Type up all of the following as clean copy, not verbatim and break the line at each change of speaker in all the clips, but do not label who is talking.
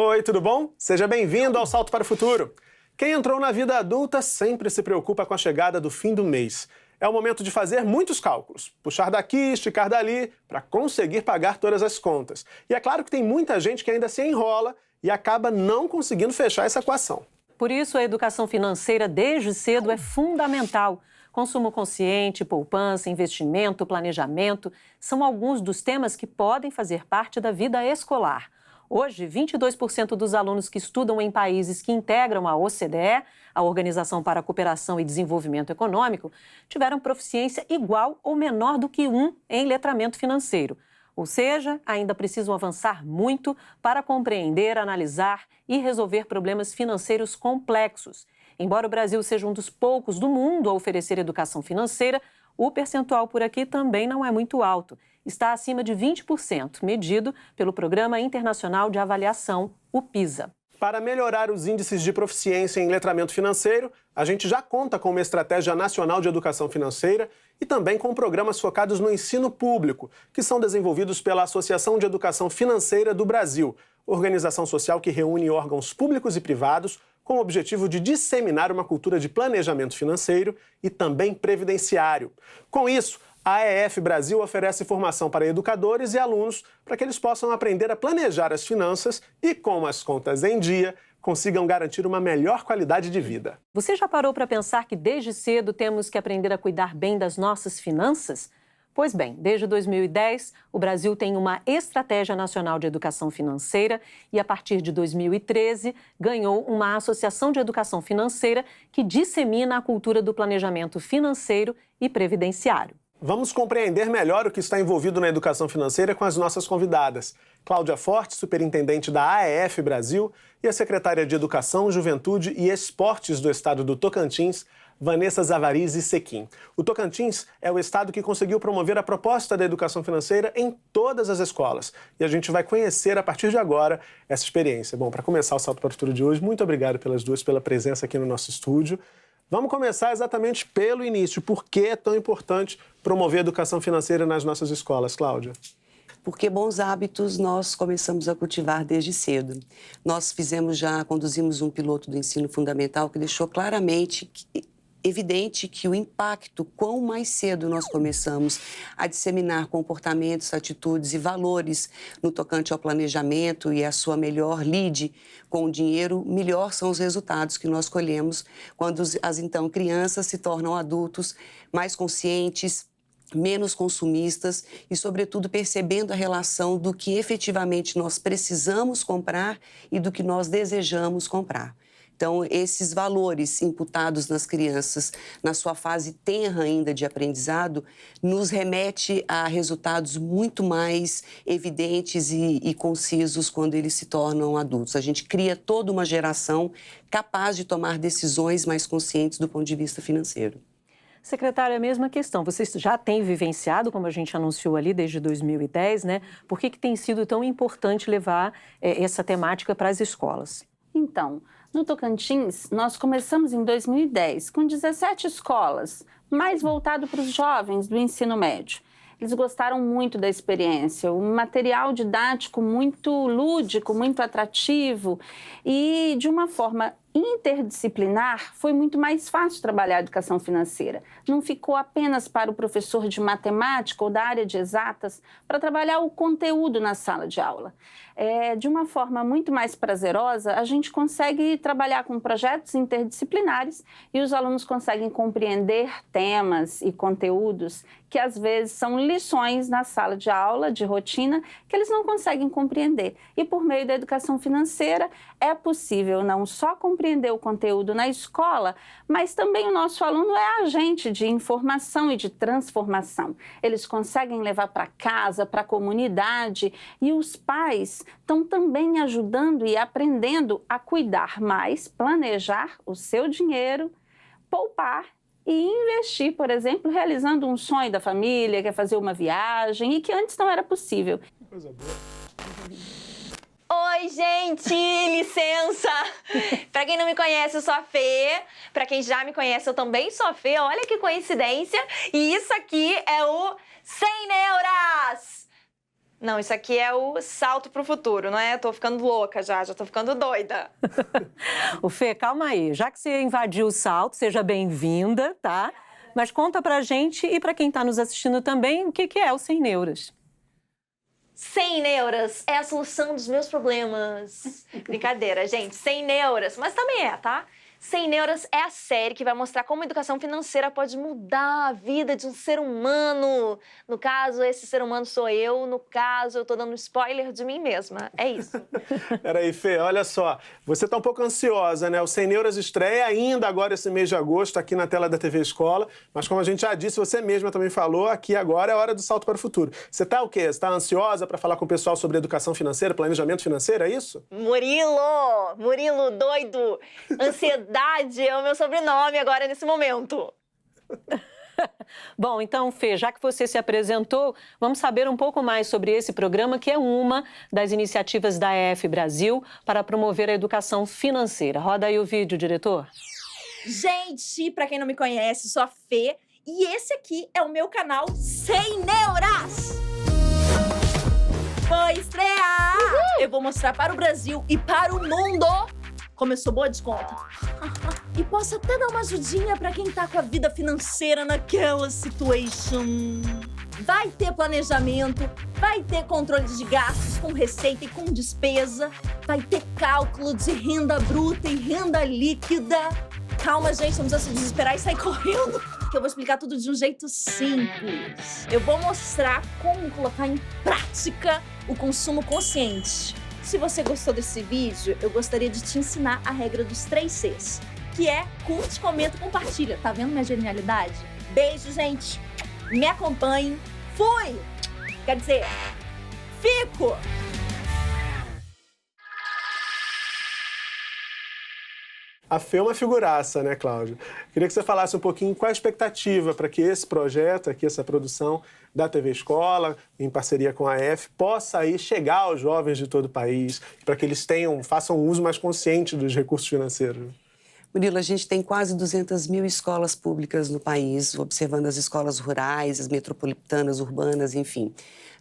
Oi, tudo bom? Seja bem-vindo ao Salto para o Futuro. Quem entrou na vida adulta sempre se preocupa com a chegada do fim do mês. É o momento de fazer muitos cálculos, puxar daqui, esticar dali, para conseguir pagar todas as contas. E é claro que tem muita gente que ainda se enrola e acaba não conseguindo fechar essa equação.
Por isso, a educação financeira desde cedo é fundamental. Consumo consciente, poupança, investimento, planejamento são alguns dos temas que podem fazer parte da vida escolar. Hoje, 22% dos alunos que estudam em países que integram a OCDE, a Organização para a Cooperação e Desenvolvimento Econômico, tiveram proficiência igual ou menor do que 1 em letramento financeiro. Ou seja, ainda precisam avançar muito para compreender, analisar e resolver problemas financeiros complexos. Embora o Brasil seja um dos poucos do mundo a oferecer educação financeira, o percentual por aqui também não é muito alto. Está acima de 20%, medido pelo Programa Internacional de Avaliação, o PISA.
Para melhorar os índices de proficiência em letramento financeiro, a gente já conta com uma estratégia nacional de educação financeira e também com programas focados no ensino público, que são desenvolvidos pela Associação de Educação Financeira do Brasil, organização social que reúne órgãos públicos e privados com o objetivo de disseminar uma cultura de planejamento financeiro e também previdenciário. Com isso, a AEF Brasil oferece formação para educadores e alunos para que eles possam aprender a planejar as finanças e, com as contas em dia, consigam garantir uma melhor qualidade de vida.
Você já parou para pensar que desde cedo temos que aprender a cuidar bem das nossas finanças? Pois bem, desde 2010, o Brasil tem uma Estratégia Nacional de Educação Financeira e, a partir de 2013, ganhou uma Associação de Educação Financeira que dissemina a cultura do planejamento financeiro e previdenciário.
Vamos compreender melhor o que está envolvido na educação financeira com as nossas convidadas. Cláudia Forte, superintendente da AEF Brasil, e a secretária de Educação, Juventude e Esportes do estado do Tocantins, Vanessa Zavarizi Sequim. O Tocantins é o estado que conseguiu promover a proposta da educação financeira em todas as escolas. E a gente vai conhecer, a partir de agora, essa experiência. Bom, para começar o Salto para o Futuro de hoje, muito obrigado pelas duas, pela presença aqui no nosso estúdio. Vamos começar exatamente pelo início. Por que é tão importante promover a educação financeira nas nossas escolas, Cláudia?
Porque bons hábitos nós começamos a cultivar desde cedo. Nós conduzimos um piloto do ensino fundamental que deixou claramente evidente que o impacto, quão mais cedo nós começamos a disseminar comportamentos, atitudes e valores no tocante ao planejamento e a sua melhor lide com o dinheiro, melhor são os resultados que nós colhemos quando as então crianças se tornam adultos mais conscientes, menos consumistas e, sobretudo, percebendo a relação do que efetivamente nós precisamos comprar e do que nós desejamos comprar. Então, esses valores imputados nas crianças, na sua fase tenra ainda de aprendizado, nos remete a resultados muito mais evidentes e concisos quando eles se tornam adultos. A gente cria toda uma geração capaz de tomar decisões mais conscientes do ponto de vista financeiro.
Secretária, a mesma questão. Você já tem vivenciado, como a gente anunciou ali, desde 2010, né? Por que tem sido tão importante levar essa temática para as escolas?
Então, no Tocantins, nós começamos em 2010 com 17 escolas, mais voltado para os jovens do ensino médio. Eles gostaram muito da experiência, um material didático muito lúdico, muito atrativo e de uma forma interdisciplinar, foi muito mais fácil trabalhar a educação financeira. Não ficou apenas para o professor de matemática ou da área de exatas para trabalhar o conteúdo na sala de aula. De uma forma muito mais prazerosa, a gente consegue trabalhar com projetos interdisciplinares e os alunos conseguem compreender temas e conteúdos que às vezes são lições na sala de aula, de rotina, que eles não conseguem compreender. E por meio da educação financeira é possível não só compreender o conteúdo na escola, mas também o nosso aluno é agente de informação e de transformação. Eles conseguem levar para casa, para a comunidade, e os pais estão também ajudando e aprendendo a cuidar mais, planejar o seu dinheiro, poupar e investir, por exemplo, realizando um sonho da família, que é fazer uma viagem e que antes não era possível.
Coisa boa.
Oi, gente! Licença! Pra quem não me conhece, eu sou a Fê. Pra quem já me conhece, eu também sou a Fê. Olha que coincidência. E isso aqui é o 100 Neuras! Não, isso aqui é o salto pro futuro, não é? Tô ficando louca já tô ficando doida.
O Fê, calma aí. Já que você invadiu o salto, seja bem-vinda, tá? Mas conta pra gente e pra quem tá nos assistindo também o que é o Sem Neuras.
100 neuras é a solução dos meus problemas. Brincadeira, gente. 100 neuras, mas também é, tá? 100 Neuras é a série que vai mostrar como a educação financeira pode mudar a vida de um ser humano. No caso, esse ser humano sou eu. No caso, eu tô dando spoiler de mim mesma. É isso.
Peraí, Fê, olha só. Você tá um pouco ansiosa, né? O 100 Neuras estreia ainda agora esse mês de agosto, aqui na tela da TV Escola. Mas como a gente já disse, você mesma também falou, aqui agora é hora do salto para o futuro. Você tá o quê? Você tá ansiosa para falar com o pessoal sobre educação financeira, planejamento financeiro, é isso?
Murilo, doido. Ansiedade é o meu sobrenome agora, nesse momento.
Bom, então, Fê, já que você se apresentou, vamos saber um pouco mais sobre esse programa, que é uma das iniciativas da EF Brasil para promover a educação financeira. Roda aí o vídeo, diretor.
Gente, pra quem não me conhece, sou a Fê e esse aqui é o meu canal 100 Neuras. Vou estrear! Eu vou mostrar para o Brasil e para o mundo como eu sou boa de conta. E posso até dar uma ajudinha pra quem tá com a vida financeira naquela situation. Vai ter planejamento, vai ter controle de gastos com receita e com despesa, vai ter cálculo de renda bruta e renda líquida. Calma, gente, não precisa se desesperar e sair correndo, que eu vou explicar tudo de um jeito simples. Eu vou mostrar como colocar em prática o consumo consciente. Se você gostou desse vídeo, eu gostaria de te ensinar a regra dos 3 Cs, que é curte, comenta e compartilha. Tá vendo minha genialidade? Beijo, gente. Me acompanhem. Fui! Quer dizer, fico!
A Fê é uma figuraça, né, Cláudio? Queria que você falasse um pouquinho qual a expectativa para que esse projeto, aqui, essa produção da TV Escola, em parceria com a EF, possa aí chegar aos jovens de todo o país, para que eles façam um uso mais consciente dos recursos financeiros.
Murilo, a gente tem quase 200 mil escolas públicas no país, observando as escolas rurais, as metropolitanas, urbanas, enfim.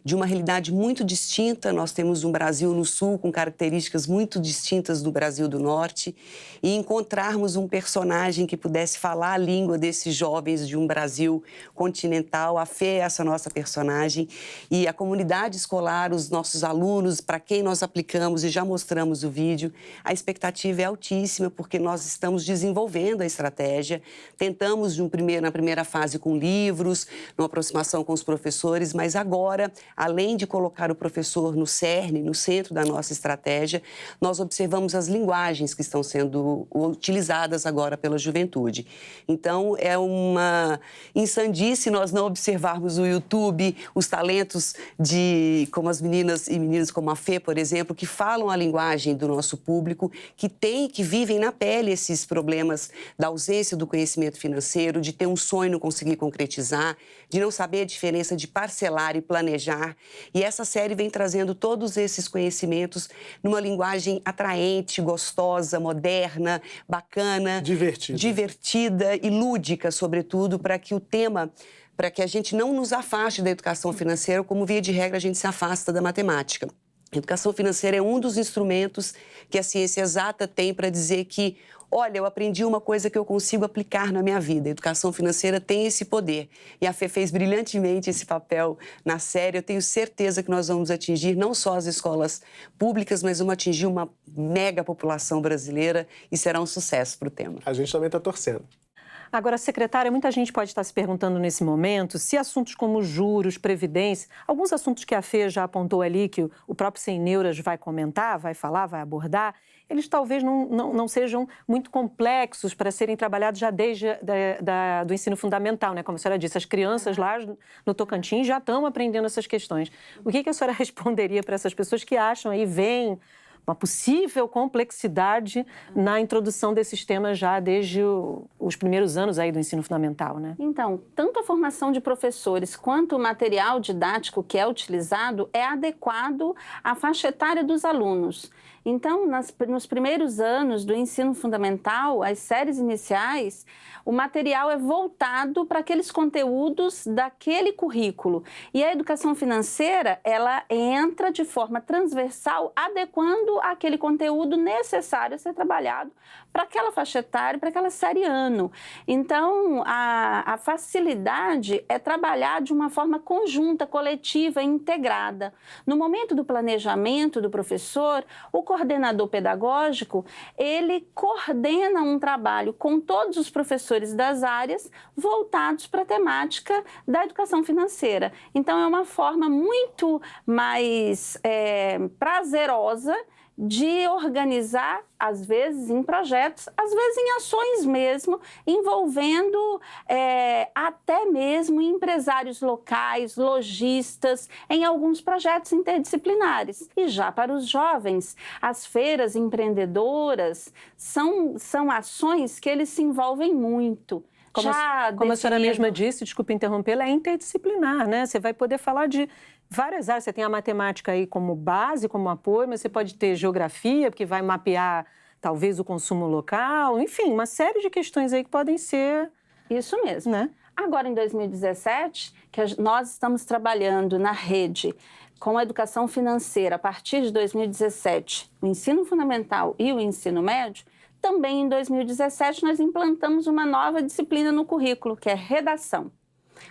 De uma realidade muito distinta, nós temos um Brasil no Sul com características muito distintas do Brasil do Norte, e encontrarmos um personagem que pudesse falar a língua desses jovens de um Brasil continental. A Fê é essa nossa personagem, e a comunidade escolar, os nossos alunos, para quem nós aplicamos e já mostramos o vídeo, a expectativa é altíssima, porque nós estamos desenvolvendo a estratégia, tentamos na primeira fase com livros, numa aproximação com os professores, mas agora, além de colocar o professor no cerne, no centro da nossa estratégia, nós observamos as linguagens que estão sendo utilizadas agora pela juventude. Então, é uma insandice nós não observarmos o YouTube, os talentos como as meninas e meninos como a Fê, por exemplo, que falam a linguagem do nosso público, que vivem na pele esses problemas da ausência do conhecimento financeiro, de ter um sonho e não conseguir concretizar, de não saber a diferença de parcelar e planejar. E essa série vem trazendo todos esses conhecimentos numa linguagem atraente, gostosa, moderna, bacana, divertida e lúdica, sobretudo, para que a gente não nos afaste da educação financeira, como via de regra a gente se afasta da matemática. A educação financeira é um dos instrumentos que a ciência exata tem para dizer que, olha, eu aprendi uma coisa que eu consigo aplicar na minha vida. A educação financeira tem esse poder. E a Fê fez brilhantemente esse papel na série. Eu tenho certeza que nós vamos atingir não só as escolas públicas, mas vamos atingir uma mega população brasileira e será um sucesso para o tema.
A gente também está torcendo.
Agora, secretária, muita gente pode estar se perguntando nesse momento se assuntos como juros, previdência, alguns assuntos que a Fê já apontou ali, que o próprio Sem Neuras vai comentar, vai falar, vai abordar, eles talvez não sejam muito complexos para serem trabalhados já desde do ensino fundamental, né? Como a senhora disse, as crianças lá no Tocantins já estão aprendendo essas questões. O que a senhora responderia para essas pessoas que acham aí, veem uma possível complexidade na introdução desses temas já desde os primeiros anos aí do ensino fundamental, né?
Então, tanto a formação de professores quanto o material didático que é utilizado é adequado à faixa etária dos alunos. Então, nos primeiros anos do ensino fundamental, as séries iniciais, o material é voltado para aqueles conteúdos daquele currículo. E a educação financeira, ela entra de forma transversal, adequando aquele conteúdo necessário a ser trabalhado para aquela faixa etária, para aquela série ano. Então, a facilidade é trabalhar de uma forma conjunta, coletiva e integrada. No momento do planejamento do professor, o coordenador pedagógico, ele coordena um trabalho com todos os professores das áreas voltados para a temática da educação financeira. Então, é uma forma muito mais prazerosa de organizar, às vezes em projetos, às vezes em ações mesmo, envolvendo até mesmo empresários locais, lojistas, em alguns projetos interdisciplinares. E já para os jovens, as feiras empreendedoras são ações que eles se envolvem muito.
Como a senhora mesma disse, desculpe interrompê-la, é interdisciplinar, né? Você vai poder falar de várias áreas. Você tem a matemática aí como base, como apoio, mas você pode ter geografia, porque vai mapear talvez o consumo local, enfim, uma série de questões aí que podem ser...
Isso mesmo.
Né?
Agora, em 2017, que nós estamos trabalhando na rede com a educação financeira a partir de 2017, o ensino fundamental e o ensino médio, também em 2017 nós implantamos uma nova disciplina no currículo, que é redação.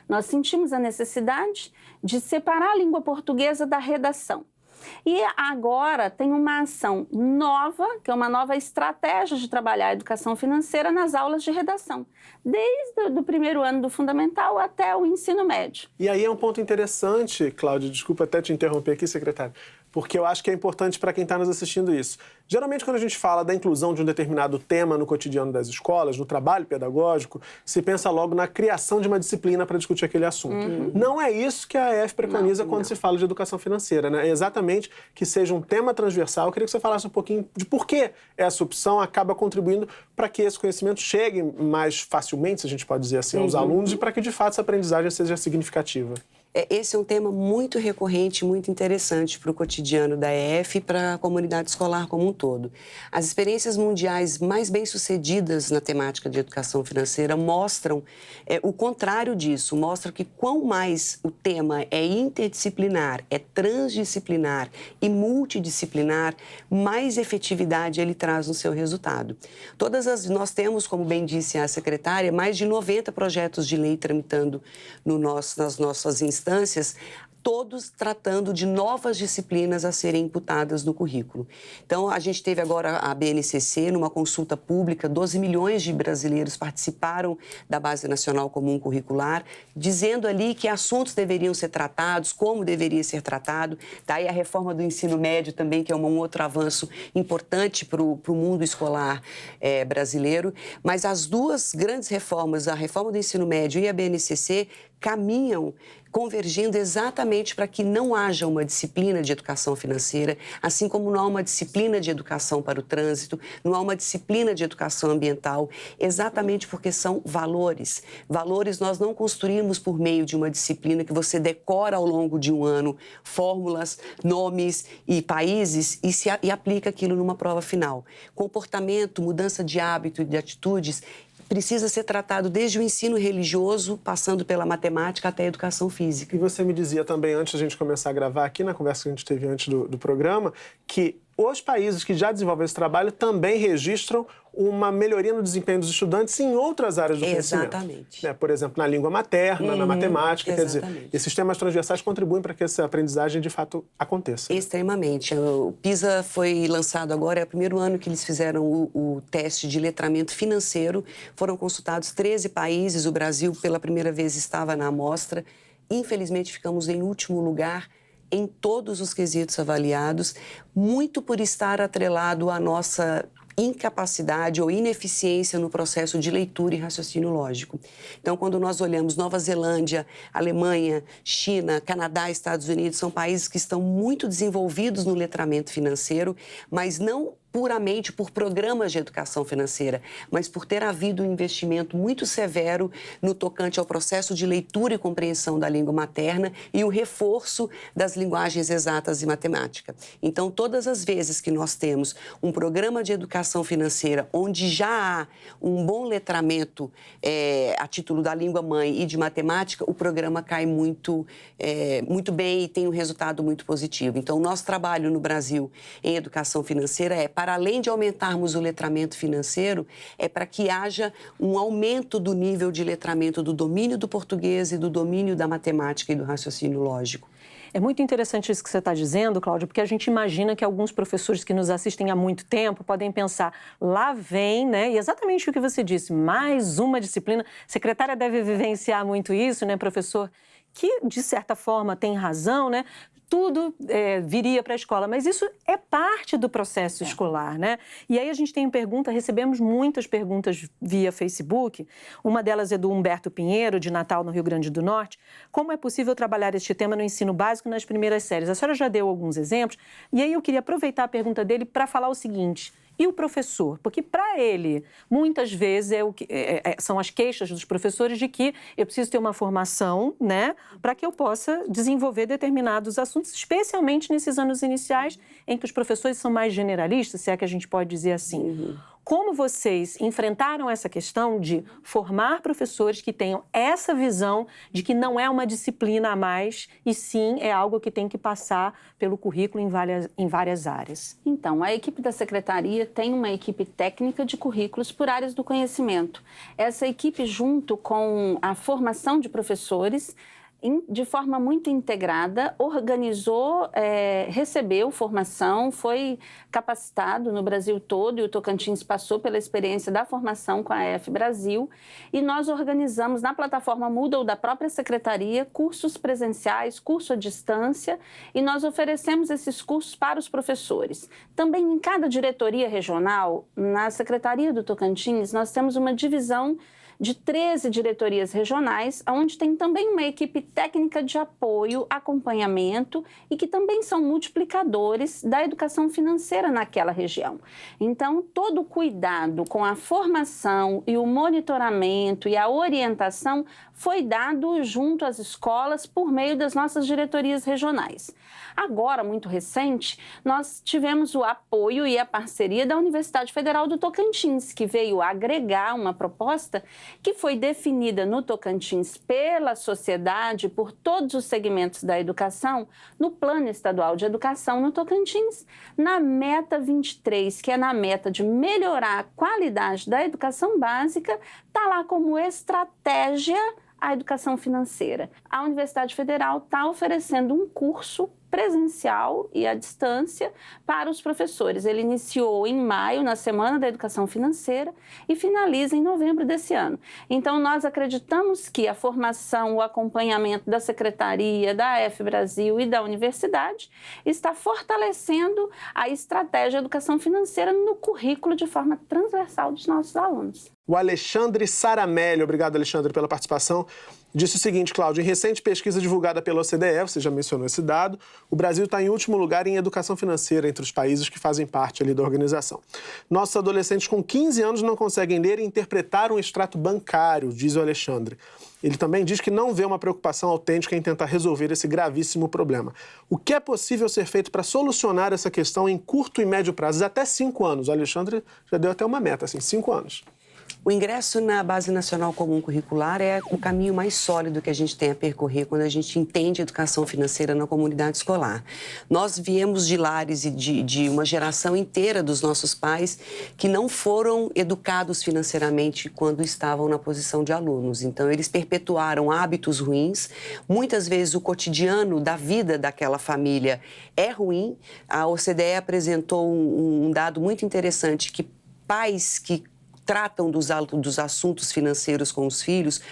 Nós sentimos a necessidade de separar a língua portuguesa da redação. E agora tem uma ação nova, que é uma nova estratégia de trabalhar a educação financeira nas aulas de redação, desde o primeiro ano do fundamental até o ensino médio.
E aí é um ponto interessante, Cláudia, desculpa até te interromper aqui, secretário, porque eu acho que é importante para quem está nos assistindo isso. Geralmente, quando a gente fala da inclusão de um determinado tema no cotidiano das escolas, no trabalho pedagógico, se pensa logo na criação de uma disciplina para discutir aquele assunto. Não é isso que a AEF preconiza quando se fala de educação financeira, né? É exatamente que seja um tema transversal. Eu queria que você falasse um pouquinho de por que essa opção acaba contribuindo para que esse conhecimento chegue mais facilmente, se a gente pode dizer assim, aos alunos e para que, de fato, essa aprendizagem seja significativa.
Esse é um tema muito recorrente, muito interessante para o cotidiano da EF e para a comunidade escolar como um todo. As experiências mundiais mais bem-sucedidas na temática de educação financeira mostram o contrário disso, mostram que quanto mais o tema é interdisciplinar, é transdisciplinar e multidisciplinar, mais efetividade ele traz no seu resultado. Nós temos, como bem disse a secretária, mais de 90 projetos de lei tramitando nas nossas instâncias, todos tratando de novas disciplinas a serem imputadas no currículo. Então, a gente teve agora a BNCC, numa consulta pública, 12 milhões de brasileiros participaram da Base Nacional Comum Curricular, dizendo ali que assuntos deveriam ser tratados, como deveria ser tratado. Daí a reforma do ensino médio também, que é um outro avanço importante para o mundo escolar brasileiro. Mas as duas grandes reformas, a reforma do ensino médio e a BNCC, caminham convergindo exatamente para que não haja uma disciplina de educação financeira, assim como não há uma disciplina de educação para o trânsito, não há uma disciplina de educação ambiental, exatamente porque são valores. Valores nós não construímos por meio de uma disciplina que você decora ao longo de um ano fórmulas, nomes e países e aplica aquilo numa prova final. Comportamento, mudança de hábito e de atitudes precisa ser tratado desde o ensino religioso, passando pela matemática até a educação física.
E você me dizia também, antes da gente começar a gravar aqui, na conversa que a gente teve antes do programa, que os países que já desenvolvem esse trabalho também registram uma melhoria no desempenho dos estudantes em outras áreas do conhecimento.
Exatamente.
Por exemplo, na língua materna, na matemática.
Exatamente.
Quer dizer, esses temas transversais contribuem para que essa aprendizagem, de fato, aconteça.
Extremamente. O PISA foi lançado agora, é o primeiro ano que eles fizeram o teste de letramento financeiro. Foram consultados 13 países, o Brasil, pela primeira vez, estava na amostra. Infelizmente, ficamos em último lugar em todos os quesitos avaliados, muito por estar atrelado à nossa incapacidade ou ineficiência no processo de leitura e raciocínio lógico. Então, quando nós olhamos Nova Zelândia, Alemanha, China, Canadá, Estados Unidos, são países que estão muito desenvolvidos no letramento financeiro, mas não puramente por programas de educação financeira, mas por ter havido um investimento muito severo no tocante ao processo de leitura e compreensão da língua materna e o reforço das linguagens exatas e matemática. Então, todas as vezes que nós temos um programa de educação financeira onde já há um bom letramento a título da língua mãe e de matemática, o programa cai muito bem e tem um resultado muito positivo. Então, o nosso trabalho no Brasil em educação financeira para além de aumentarmos o letramento financeiro, para que haja um aumento do nível de letramento do domínio do português e do domínio da matemática e do raciocínio lógico.
É muito interessante isso que você está dizendo, Cláudia, porque a gente imagina que alguns professores que nos assistem há muito tempo podem pensar, lá vem, né? E exatamente o que você disse, mais uma disciplina. A secretária deve vivenciar muito isso, né, professor? Que, de certa forma, tem razão, né? Tudo viria para a escola, mas isso é parte do processo escolar, né? E aí a gente tem recebemos muitas perguntas via Facebook, uma delas é do Humberto Pinheiro, de Natal, no Rio Grande do Norte. Como é possível trabalhar este tema no ensino básico nas primeiras séries? A senhora já deu alguns exemplos, e aí eu queria aproveitar a pergunta dele para falar o seguinte... E o professor? Porque, para ele, muitas vezes são as queixas dos professores de que eu preciso ter uma formação, né, para que eu possa desenvolver determinados assuntos, especialmente nesses anos iniciais, em que os professores são mais generalistas, se é que a gente pode dizer assim. Uhum. Como vocês enfrentaram essa questão de formar professores que tenham essa visão de que não é uma disciplina a mais, e sim é algo que tem que passar pelo currículo em várias áreas?
Então, a equipe da Secretaria tem uma equipe técnica de currículos por áreas do conhecimento. Essa equipe, junto com a formação de professores, de forma muito integrada, organizou, recebeu formação, foi capacitado no Brasil todo, e o Tocantins passou pela experiência da formação com a EF Brasil, e nós organizamos na plataforma Moodle da própria Secretaria cursos presenciais, curso à distância, e nós oferecemos esses cursos para os professores. Também em cada diretoria regional, na Secretaria do Tocantins, nós temos uma divisão de 13 diretorias regionais, onde tem também uma equipe técnica de apoio, acompanhamento e que também são multiplicadores da educação financeira naquela região. Então, todo o cuidado com a formação e o monitoramento e a orientação foi dado junto às escolas por meio das nossas diretorias regionais. Agora, muito recente, nós tivemos o apoio e a parceria da Universidade Federal do Tocantins, que veio agregar uma proposta que foi definida no Tocantins pela sociedade, por todos os segmentos da educação, no Plano Estadual de Educação no Tocantins, na Meta 23, que é na meta de melhorar a qualidade da educação básica, está lá como estratégia a educação financeira. A Universidade Federal está oferecendo um curso presencial e à distância para os professores. Ele iniciou em maio, na Semana da Educação Financeira, e finaliza em novembro desse ano. Então, nós acreditamos que a formação, o acompanhamento da Secretaria, da EF Brasil e da Universidade está fortalecendo a estratégia de educação financeira no currículo de forma transversal dos nossos alunos.
O Alexandre Saramelli, obrigado, Alexandre, pela participação, disse o seguinte, Cláudio: em recente pesquisa divulgada pela OCDE, você já mencionou esse dado, o Brasil está em último lugar em educação financeira entre os países que fazem parte ali da organização. Nossos adolescentes com 15 anos não conseguem ler e interpretar um extrato bancário, diz o Alexandre. Ele também diz que não vê uma preocupação autêntica em tentar resolver esse gravíssimo problema. O que é possível ser feito para solucionar essa questão em curto e médio prazos, até 5 anos? O Alexandre já deu até uma meta, assim, 5 anos.
O ingresso na Base Nacional Comum Curricular é o caminho mais sólido que a gente tem a percorrer quando a gente entende a educação financeira na comunidade escolar. Nós viemos de lares e de uma geração inteira dos nossos pais que não foram educados financeiramente quando estavam na posição de alunos. Então, eles perpetuaram hábitos ruins. Muitas vezes, o cotidiano da vida daquela família é ruim. A OCDE apresentou um dado muito interessante, que pais que tratam dos assuntos financeiros com os filhos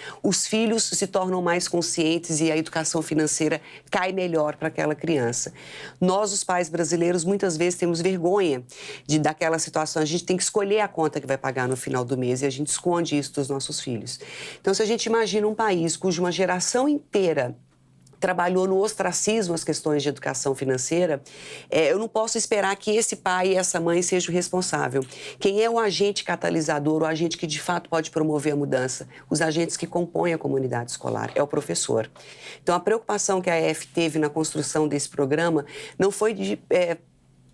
se tornam mais conscientes e a educação financeira cai melhor para aquela criança. Nós, os pais brasileiros, muitas vezes temos vergonha daquela situação. A gente tem que escolher a conta que vai pagar no final do mês e a gente esconde isso dos nossos filhos. Então, se a gente imagina um país cuja uma geração inteira trabalhou no ostracismo as questões de educação financeira, eu não posso esperar que esse pai e essa mãe sejam responsáveis. Quem é o agente catalisador, o agente que de fato pode promover a mudança? Os agentes que compõem a comunidade escolar, é o professor. Então, a preocupação que a EF teve na construção desse programa não foi de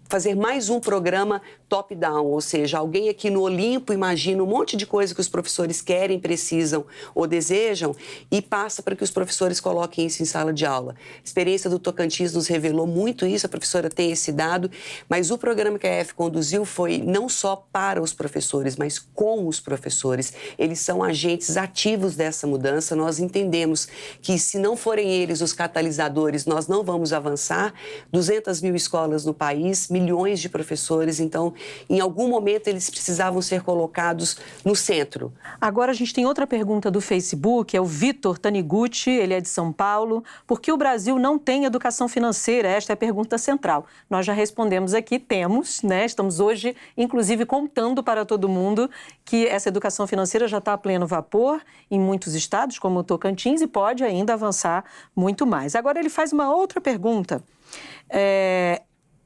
fazer mais um programa top-down, ou seja, alguém aqui no Olimpo imagina um monte de coisa que os professores querem, precisam ou desejam e passa para que os professores coloquem isso em sala de aula. A experiência do Tocantins nos revelou muito isso, a professora tem esse dado, mas o programa que a EF conduziu foi não só para os professores, mas com os professores. Eles são agentes ativos dessa mudança, nós entendemos que se não forem eles os catalisadores, nós não vamos avançar. 200 mil escolas no país, milhões de professores, então, em algum momento, eles precisavam ser colocados no centro.
Agora, a gente tem outra pergunta do Facebook, é o Vitor Taniguchi, ele é de São Paulo. Por que o Brasil não tem educação financeira? Esta é a pergunta central. Nós já respondemos aqui, temos, né? Estamos hoje, inclusive, contando para todo mundo que essa educação financeira já está a pleno vapor em muitos estados, como o Tocantins, e pode ainda avançar muito mais. Agora, ele faz uma outra pergunta.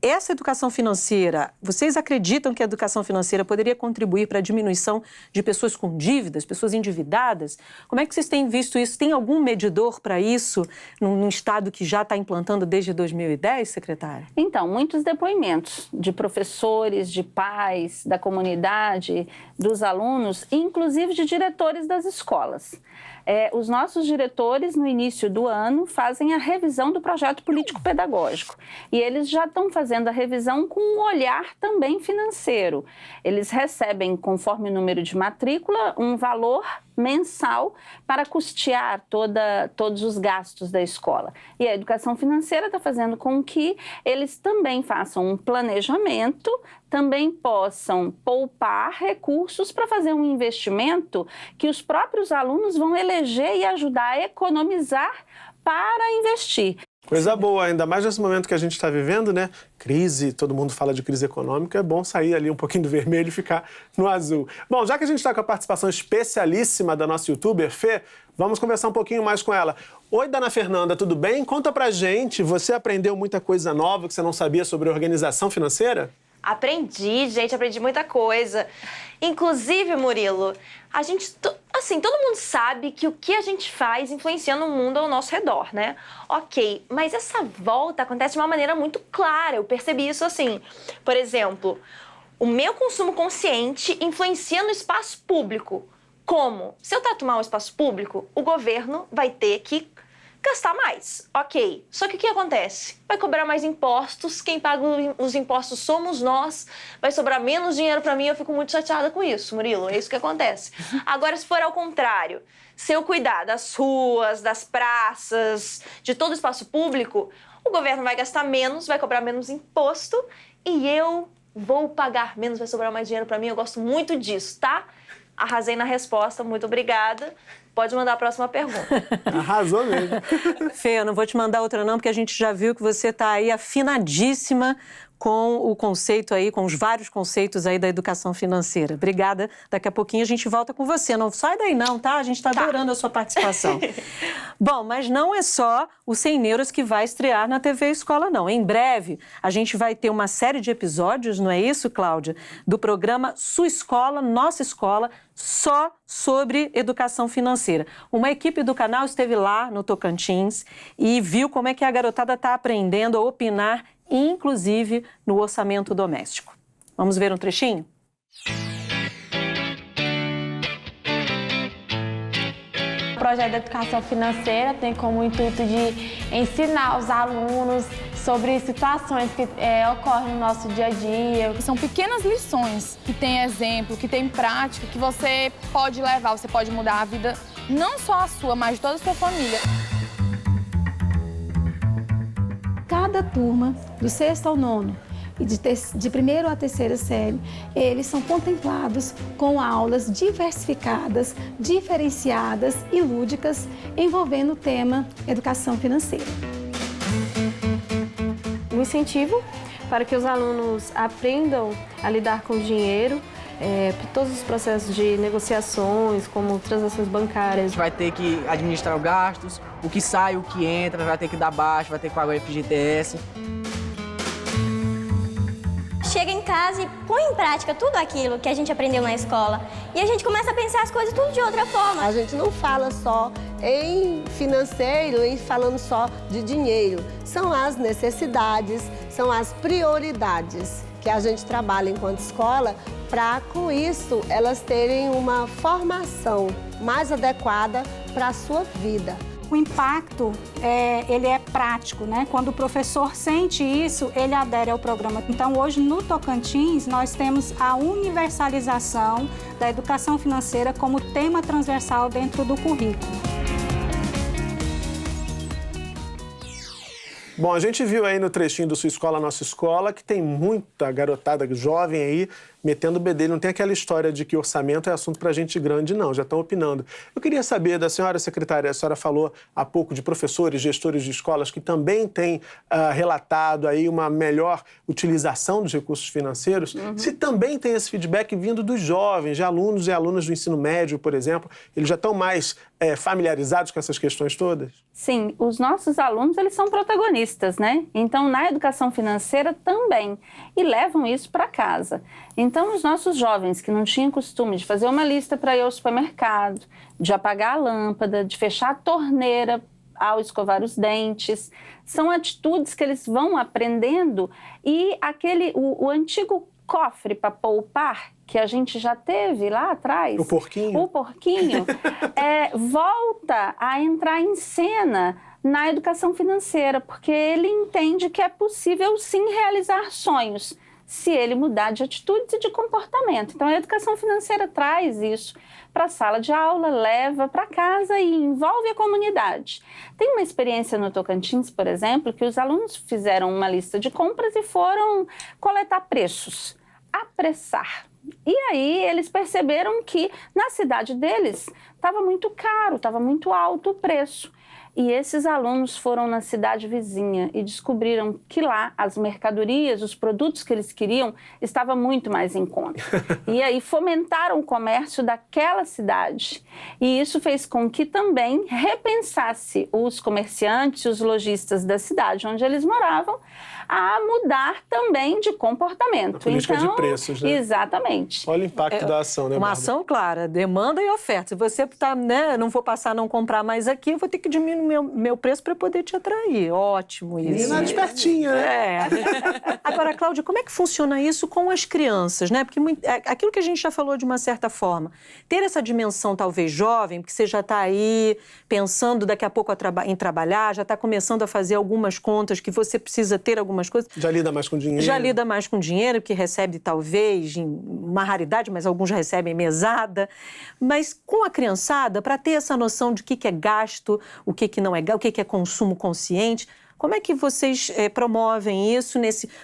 Essa educação financeira, vocês acreditam que a educação financeira poderia contribuir para a diminuição de pessoas com dívidas, pessoas endividadas? Como é que vocês têm visto isso? Tem algum medidor para isso num estado que já está implantando desde 2010, secretária?
Então, muitos depoimentos de professores, de pais, da comunidade, dos alunos, inclusive de diretores das escolas. Os nossos diretores, no início do ano, fazem a revisão do projeto político-pedagógico. E eles já estão fazendo a revisão com um olhar também financeiro. Eles recebem, conforme o número de matrícula, um valor mensal para custear todos os gastos da escola. E a educação financeira está fazendo com que eles também façam um planejamento, também possam poupar recursos para fazer um investimento que os próprios alunos vão eleger e ajudar a economizar para investir.
Coisa boa, ainda mais nesse momento que a gente está vivendo, né? Crise, todo mundo fala de crise econômica, é bom sair ali um pouquinho do vermelho e ficar no azul. Bom, já que a gente está com a participação especialíssima da nossa youtuber, Fê, vamos conversar um pouquinho mais com ela. Oi, Dona Fernanda, tudo bem? Conta pra gente, você aprendeu muita coisa nova que você não sabia sobre organização financeira?
Aprendi, gente, aprendi muita coisa. Inclusive, Murilo, a gente, assim, todo mundo sabe que o que a gente faz influencia no mundo ao nosso redor, né? Ok, mas essa volta acontece de uma maneira muito clara, eu percebi isso assim. Por exemplo, o meu consumo consciente influencia no espaço público. Como? Se eu trato mal o espaço público, o governo vai ter que gastar mais, ok. Só que o que acontece? Vai cobrar mais impostos, quem paga os impostos somos nós, vai sobrar menos dinheiro para mim, eu fico muito chateada com isso, Murilo, é isso que acontece. Agora, se for ao contrário, se eu cuidar das ruas, das praças, de todo o espaço público, o governo vai gastar menos, vai cobrar menos imposto e eu vou pagar menos, vai sobrar mais dinheiro para mim, eu gosto muito disso, tá? Arrasei na resposta, muito obrigada. Pode mandar a próxima pergunta.
Arrasou mesmo.
Fê, eu não vou te mandar outra não, porque a gente já viu que você está aí afinadíssima com o conceito aí, com os vários conceitos aí da educação financeira. Obrigada. Daqui a pouquinho a gente volta com você. Não sai daí não, tá? A gente está adorando a sua participação. Bom, mas não é só o 100 Neuras que vai estrear na TV Escola, não. Em breve, a gente vai ter uma série de episódios, não é isso, Cláudia? Do programa Sua Escola, Nossa Escola, só sobre educação financeira. Uma equipe do canal esteve lá no Tocantins e viu como é que a garotada está aprendendo a opinar, inclusive no orçamento doméstico. Vamos ver um trechinho?
O projeto de educação financeira tem como intuito de ensinar os alunos sobre situações que ocorrem no nosso dia a dia.
São pequenas lições que tem exemplo, que tem prática, que você pode levar, você pode mudar a vida, não só a sua, mas de toda a sua família.
Cada turma, do 6º ao 9º, e de 1º à 3ª série, eles são contemplados com aulas diversificadas, diferenciadas e lúdicas, envolvendo o tema educação financeira.
Um incentivo para que os alunos aprendam a lidar com o dinheiro para todos os processos de negociações, como transações bancárias.
Vai ter que administrar os gastos, o que sai, o que entra, vai ter que dar baixa, vai ter que pagar o FGTS.
Chega em casa e põe em prática tudo aquilo que a gente aprendeu na escola. E a gente começa a pensar as coisas tudo de outra forma.
A gente não fala só em financeiro, falando só de dinheiro. São as necessidades, são as prioridades que a gente trabalha enquanto escola para, com isso, elas terem uma formação mais adequada para a sua vida.
O impacto, ele é prático, né? Quando o professor sente isso, ele adere ao programa. Então, hoje, no Tocantins, nós temos a universalização da educação financeira como tema transversal dentro do currículo.
Bom, a gente viu aí no trechinho do Sua Escola, Nossa Escola, que tem muita garotada jovem aí metendo o bedelho. Não tem aquela história de que orçamento é assunto para gente grande, não. Já estão opinando. Eu queria saber da senhora secretária, a senhora falou há pouco de professores, gestores de escolas que também têm relatado aí uma melhor utilização dos recursos financeiros. Se também tem esse feedback vindo dos jovens, de alunos e alunas do ensino médio, por exemplo, eles já estão mais familiarizados com essas questões todas?
Sim, os nossos alunos, eles são protagonistas, né? Então, na educação financeira também, e levam isso para casa. Então, os nossos jovens que não tinham costume de fazer uma lista para ir ao supermercado, de apagar a lâmpada, de fechar a torneira ao escovar os dentes, são atitudes que eles vão aprendendo e o antigo cofre para poupar, que a gente já teve lá atrás.
O porquinho.
O porquinho, volta a entrar em cena na educação financeira, porque ele entende que é possível sim realizar sonhos, se ele mudar de atitudes e de comportamento. Então, a educação financeira traz isso para a sala de aula, leva para casa e envolve a comunidade. Tem uma experiência no Tocantins, por exemplo, que os alunos fizeram uma lista de compras e foram coletar preços, apressar. E aí eles perceberam que na cidade deles estava muito caro, estava muito alto o preço. E esses alunos foram na cidade vizinha e descobriram que lá as mercadorias, os produtos que eles queriam, estavam muito mais em conta. E aí fomentaram o comércio daquela cidade. E isso fez com que também repensasse os comerciantes, os lojistas da cidade onde eles moravam, a mudar também de comportamento.
A política de preços, né?
Exatamente.
Olha o impacto da ação, né,
Uma
Bárbara?
ação clara, demanda e oferta. Se você não vou passar a não comprar mais aqui, eu vou ter que diminuir meu preço para poder te atrair. Ótimo isso.
Menina despertinha, né?
Agora, Cláudia, como é que funciona isso com as crianças, né? Porque aquilo que a gente já falou de uma certa forma, ter essa dimensão talvez jovem, porque você já está aí pensando daqui a pouco em trabalhar, já está começando a fazer algumas contas que você precisa ter algumas coisas.
Já lida mais com dinheiro.
Já lida mais com dinheiro, que recebe talvez uma raridade, mas alguns recebem mesada. Mas com a criançada, para ter essa noção de o que é gasto, o que não é gasto, o que é consumo consciente, como é que vocês promovem isso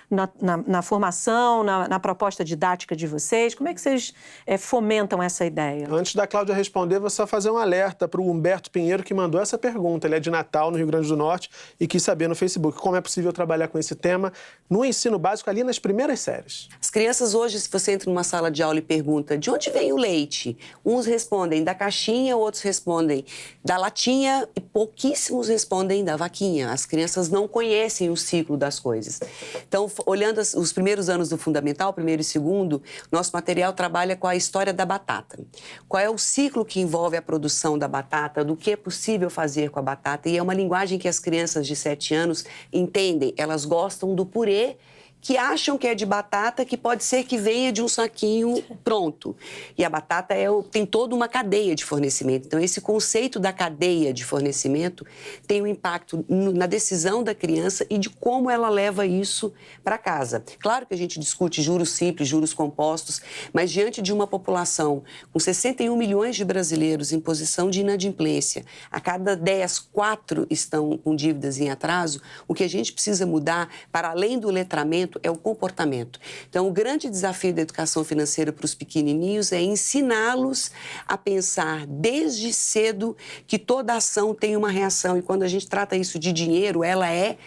na formação, na proposta didática de vocês? Como é que vocês fomentam essa ideia?
Antes da Cláudia responder, vou só fazer um alerta para o Humberto Pinheiro, que mandou essa pergunta. Ele é de Natal, no Rio Grande do Norte, e quis saber no Facebook como é possível trabalhar com esse tema no ensino básico, ali nas primeiras séries.
As crianças hoje, se você entra numa sala de aula e pergunta de onde vem o leite, uns respondem da caixinha, outros respondem da latinha e pouquíssimos respondem da vaquinha. As crianças não conhecem o ciclo das coisas. Então, olhando os primeiros anos do Fundamental, primeiro e segundo, nosso material trabalha com a história da batata. Qual é o ciclo que envolve a produção da batata, do que é possível fazer com a batata, e é uma linguagem que as crianças de 7 anos entendem. Elas gostam do purê, que acham que é de batata, que pode ser que venha de um saquinho pronto. E a batata tem toda uma cadeia de fornecimento. Então, esse conceito da cadeia de fornecimento tem um impacto na decisão da criança e de como ela leva isso para casa. Claro que a gente discute juros simples, juros compostos, mas diante de uma população com 61 milhões de brasileiros em posição de inadimplência, a cada 10, 4 estão com dívidas em atraso, o que a gente precisa mudar, para além do letramento, é o comportamento. Então, o grande desafio da educação financeira para os pequenininhos é ensiná-los a pensar desde cedo que toda ação tem uma reação. E quando a gente trata isso de dinheiro, ela é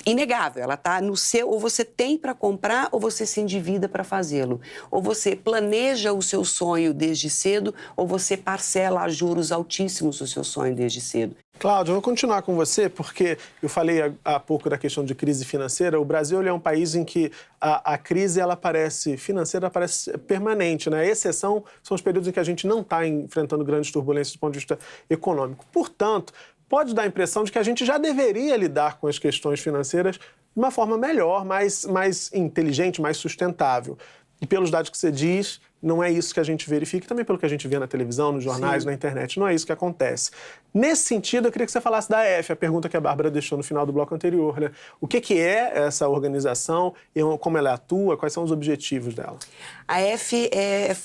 inegável, ela está no seu, ou você tem para comprar ou você se endivida para fazê-lo. Ou você planeja o seu sonho desde cedo ou você parcela a juros altíssimos o seu sonho desde cedo.
Cláudia, eu vou continuar com você, porque eu falei há pouco da questão de crise financeira. O Brasil é um país em que a crise financeira parece permanente, né? A exceção são os períodos em que a gente não está enfrentando grandes turbulências do ponto de vista econômico. Portanto, pode dar a impressão de que a gente já deveria lidar com as questões financeiras de uma forma melhor, mais inteligente, mais sustentável. E pelos dados que você diz, não é isso que a gente verifica, também pelo que a gente vê na televisão, nos jornais, na internet, não é isso que acontece. Nesse sentido, eu queria que você falasse da AF, a pergunta que a Bárbara deixou no final do bloco anterior, né? O que é essa organização, como ela atua, quais são os objetivos dela?
A AF é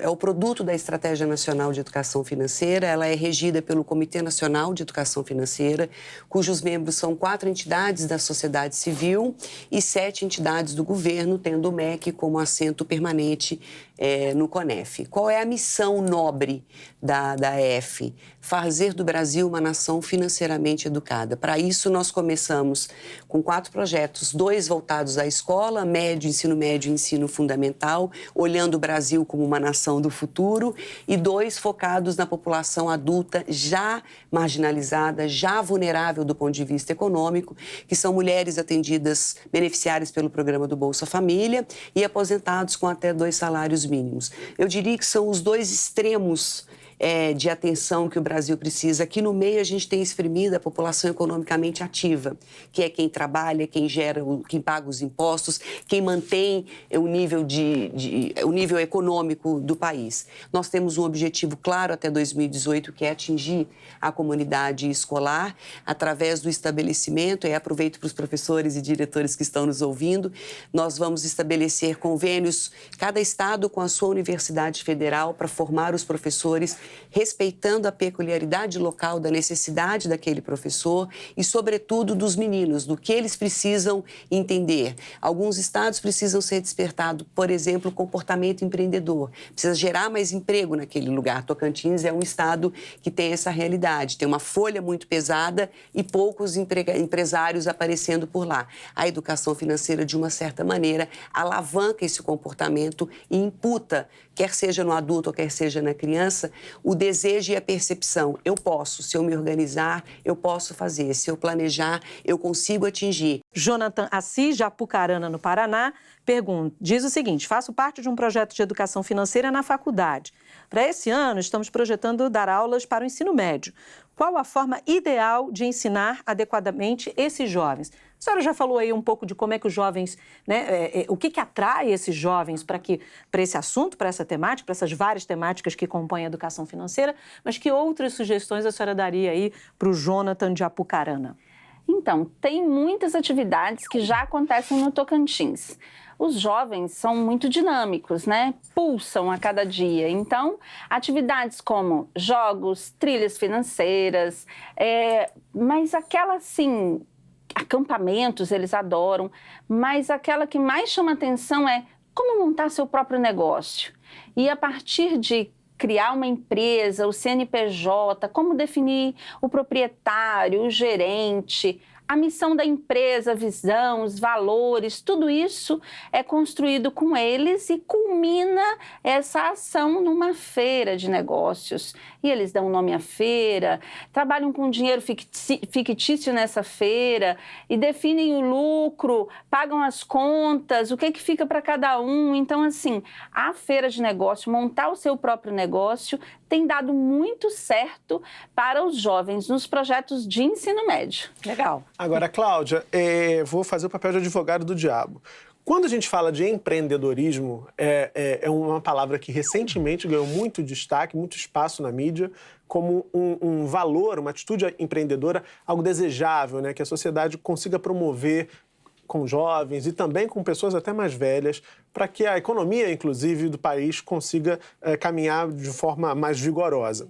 o produto da Estratégia Nacional de Educação Financeira, ela é regida pelo Comitê Nacional de Educação Financeira, cujos membros são 4 entidades da sociedade civil e 7 entidades do governo, tendo o MEC como assento permanente no CONEF. Qual é a missão nobre da AF? Fazer do Brasil uma nação financeiramente educada. Para isso, nós começamos com 4 projetos, 2 voltados à escola, ensino médio e ensino fundamental, olhando o Brasil como uma nação do futuro, e 2 focados na população adulta já marginalizada, já vulnerável do ponto de vista econômico, que são mulheres atendidas, beneficiárias pelo programa do Bolsa Família e aposentados com até 2 salários mínimos. Eu diria que são os 2 extremos de atenção que o Brasil precisa. Aqui no meio a gente tem exprimido a população economicamente ativa, que é quem trabalha, quem quem paga os impostos, quem mantém o nível econômico do país. Nós temos um objetivo claro até 2018, que é atingir a comunidade escolar através do estabelecimento, e aproveito para os professores e diretores que estão nos ouvindo, nós vamos estabelecer convênios, cada estado com a sua universidade federal, para formar os professores respeitando a peculiaridade local da necessidade daquele professor e, sobretudo, dos meninos, do que eles precisam entender. Alguns estados precisam ser despertados, por exemplo, o comportamento empreendedor. Precisa gerar mais emprego naquele lugar. Tocantins é um estado que tem essa realidade, tem uma folha muito pesada e poucos empresários aparecendo por lá. A educação financeira, de uma certa maneira, alavanca esse comportamento e imputa, quer seja no adulto ou quer seja na criança, o desejo e a percepção. Eu posso, se eu me organizar, eu posso fazer. Se eu planejar, eu consigo atingir.
Jonathan Assis, de Apucarana, no Paraná, diz o seguinte: faço parte de um projeto de educação financeira na faculdade. Para esse ano, estamos projetando dar aulas para o ensino médio. Qual a forma ideal de ensinar adequadamente esses jovens? A senhora já falou aí um pouco de como é que os jovens, o que atrai esses jovens para esse assunto, para essa temática, para essas várias temáticas que compõem a educação financeira, mas que outras sugestões a senhora daria aí para o Jonathan de Apucarana?
Então, tem muitas atividades que já acontecem no Tocantins. Os jovens são muito dinâmicos, né? Pulsam a cada dia. Então, atividades como jogos, trilhas financeiras, mas aquela, assim, acampamentos eles adoram, mas aquela que mais chama atenção é como montar seu próprio negócio. E a partir de criar uma empresa, o CNPJ, como definir o proprietário, o gerente, a missão da empresa, a visão, os valores, tudo isso é construído com eles e culmina essa ação numa feira de negócios. E eles dão nome à feira, trabalham com dinheiro fictício nessa feira e definem o lucro, pagam as contas, o que fica para cada um. Então, assim, a feira de negócio, montar o seu próprio negócio, tem dado muito certo para os jovens nos projetos de ensino médio.
Legal.
Agora, Cláudia, vou fazer o papel de advogado do diabo. Quando a gente fala de empreendedorismo, é uma palavra que recentemente ganhou muito destaque, muito espaço na mídia, como um valor, uma atitude empreendedora, algo desejável, né? Que a sociedade consiga promover com jovens e também com pessoas até mais velhas, para que a economia, inclusive, do país consiga caminhar de forma mais vigorosa.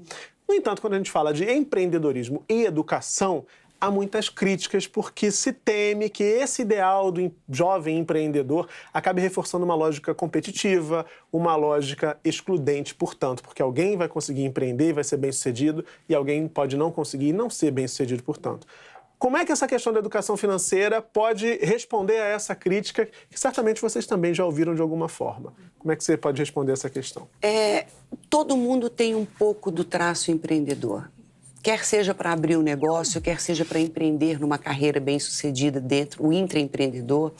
No entanto, quando a gente fala de empreendedorismo e educação, há muitas críticas, porque se teme que esse ideal do jovem empreendedor acabe reforçando uma lógica competitiva, uma lógica excludente, portanto, porque alguém vai conseguir empreender e vai ser bem-sucedido, e alguém pode não conseguir e não ser bem-sucedido, portanto. Como é que essa questão da educação financeira pode responder a essa crítica, que certamente vocês também já ouviram de alguma forma? Como é que você pode responder essa questão?
Todo mundo tem um pouco do traço empreendedor. Quer seja para abrir um negócio, quer seja para empreender numa carreira bem-sucedida dentro, o intraempreendedor.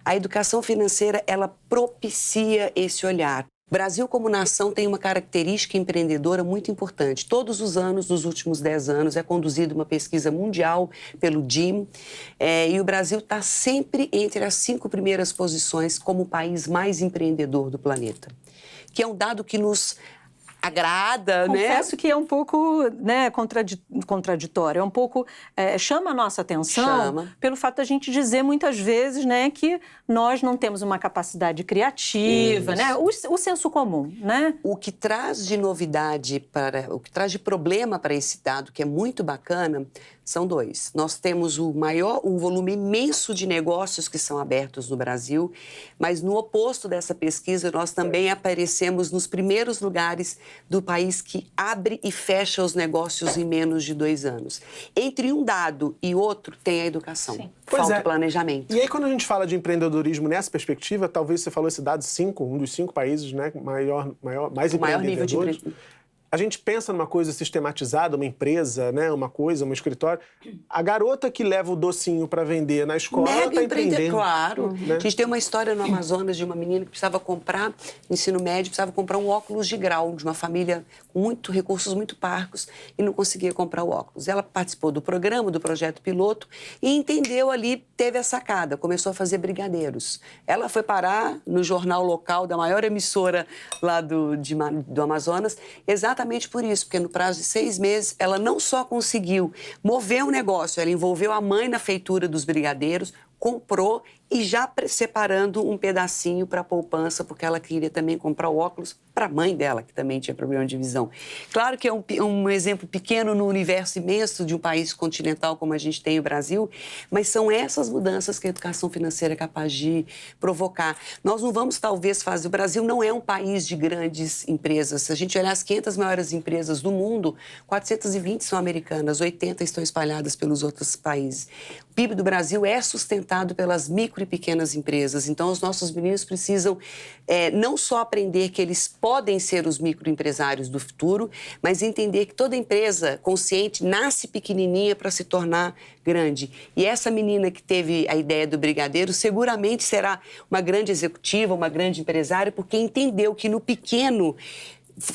A educação financeira, ela propicia esse olhar. O Brasil, como nação, tem uma característica empreendedora muito importante. Todos os anos, nos últimos 10 anos, é conduzida uma pesquisa mundial pelo DIM, e o Brasil está sempre entre as 5 primeiras posições como o país mais empreendedor do planeta, que é um dado que nos agrada,
Confesso que é um pouco, né, contraditório, é um pouco, chama a nossa atenção pelo fato da gente dizer muitas vezes, né, que nós não temos uma capacidade criativa, né, o senso comum, né?
O que traz de novidade, o que traz de problema para esse dado, que é muito bacana, são 2. Nós temos um volume imenso de negócios que são abertos no Brasil, mas no oposto dessa pesquisa, nós também aparecemos nos primeiros lugares do país que abre e fecha os negócios em menos de 2 anos. Entre um dado e outro, tem a educação.
Sim.
Falta o planejamento.
E aí, quando a gente fala de empreendedorismo nessa perspectiva, talvez você falou esse dado 5, um dos 5 países, né, mais
maior nível de
a gente pensa numa coisa sistematizada, uma empresa, né, uma coisa, um escritório. A garota que leva o docinho para vender na escola está empreendendo.
Claro. Né? A gente tem uma história no Amazonas de uma menina que precisava comprar, no ensino médio, precisava comprar um óculos de grau de uma família com recursos muito parcos e não conseguia comprar o óculos. Ela participou do programa, do projeto piloto e entendeu ali, teve a sacada, começou a fazer brigadeiros. Ela foi parar no jornal local da maior emissora lá do Amazonas, exatamente por isso, porque no prazo de 6 meses ela não só conseguiu mover o negócio, ela envolveu a mãe na feitura dos brigadeiros, comprou e já separando um pedacinho para a poupança, porque ela queria também comprar o óculos para a mãe dela, que também tinha problema de visão. Claro que é um exemplo pequeno no universo imenso de um país continental como a gente tem o Brasil, mas são essas mudanças que a educação financeira é capaz de provocar. Nós não vamos, talvez, fazer... O Brasil não é um país de grandes empresas. Se a gente olhar as 500 maiores empresas do mundo, 420 são americanas, 80 estão espalhadas pelos outros países. O PIB do Brasil é sustentado pelas micro e pequenas empresas. Então, os nossos meninos precisam não só aprender que eles podem ser os microempresários do futuro, mas entender que toda empresa consciente nasce pequenininha para se tornar grande. E essa menina que teve a ideia do brigadeiro seguramente será uma grande executiva, uma grande empresária, porque entendeu que no pequeno...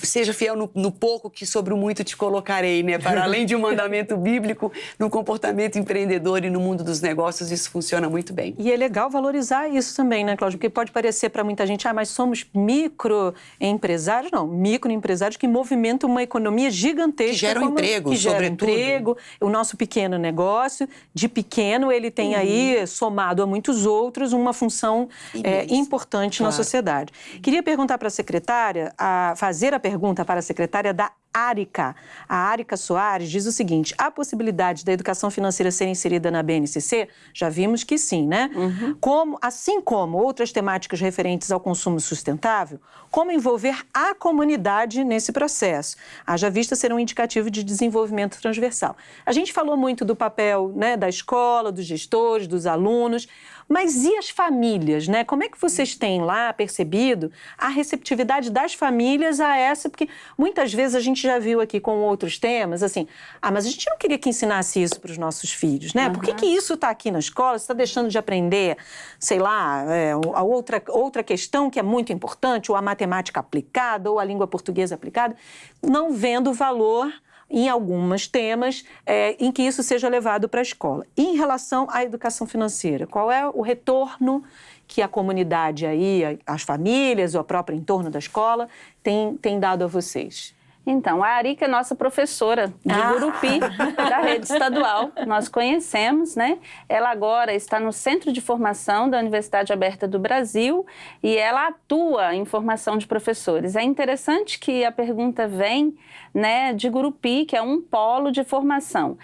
Seja fiel no pouco que sobre o muito te colocarei, né? Para além de um mandamento bíblico, no comportamento empreendedor e no mundo dos negócios, isso funciona muito bem.
E é legal valorizar isso também, né, Cláudia? Porque pode parecer para muita gente, mas somos microempresários. Não, microempresários que movimentam uma economia gigantesca.
Que geram emprego,
que gera
sobretudo.
Emprego. O nosso pequeno negócio, de pequeno, ele tem aí, somado a muitos outros, uma função importante na sociedade. Queria perguntar para a secretária, fazer a pergunta para a secretária da Árica. A Árica Soares diz o seguinte: a possibilidade da educação financeira ser inserida na BNCC, já vimos que sim, né? Assim como outras temáticas referentes ao consumo sustentável, como envolver a comunidade nesse processo? Haja vista ser um indicativo de desenvolvimento transversal. A gente falou muito do papel, né, da escola, dos gestores, dos alunos, mas e as famílias, né? Como é que vocês têm lá percebido a receptividade das famílias a essa? Porque muitas vezes a gente já viu aqui com outros temas, assim, mas a gente não queria que ensinasse isso para os nossos filhos, né? Por que isso está aqui na escola? Você está deixando de aprender, sei lá, a outra questão que é muito importante, ou a matemática aplicada, ou a língua portuguesa aplicada, não vendo valor em alguns temas em que isso seja levado para a escola. E em relação à educação financeira, qual é o retorno que a comunidade aí, as famílias, ou o próprio entorno da escola tem dado a vocês?
Então, a Arica é nossa professora de Gurupi, da rede estadual. Nós conhecemos, né? Ela agora está no Centro de Formação da Universidade Aberta do Brasil e ela atua em formação de professores. É interessante que a pergunta vem, né, de Gurupi, que é um polo de formação.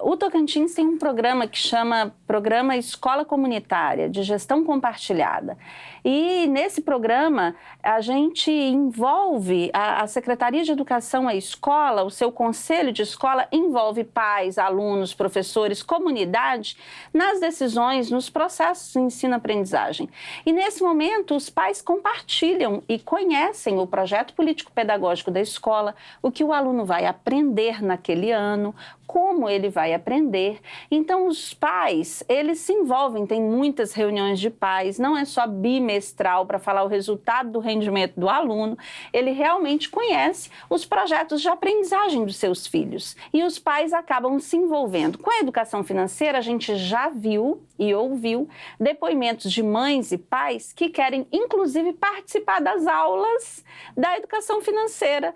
O Tocantins tem um programa que chama Programa Escola Comunitária, de Gestão Compartilhada. E nesse programa, a gente envolve as Secretaria de Educação, a escola, o seu conselho de escola envolve pais, alunos, professores, comunidade nas decisões, nos processos de ensino-aprendizagem. E nesse momento, os pais compartilham e conhecem o projeto político-pedagógico da escola, o que o aluno vai aprender naquele ano, como ele vai aprender. Então, os pais, eles se envolvem, tem muitas reuniões de pais, não é só bimestral para falar o resultado do rendimento do aluno, ele realmente conhece os projetos de aprendizagem dos seus filhos. E os pais acabam se envolvendo. Com a educação financeira, a gente já viu e ouviu depoimentos de mães e pais que querem, inclusive, participar das aulas da educação financeira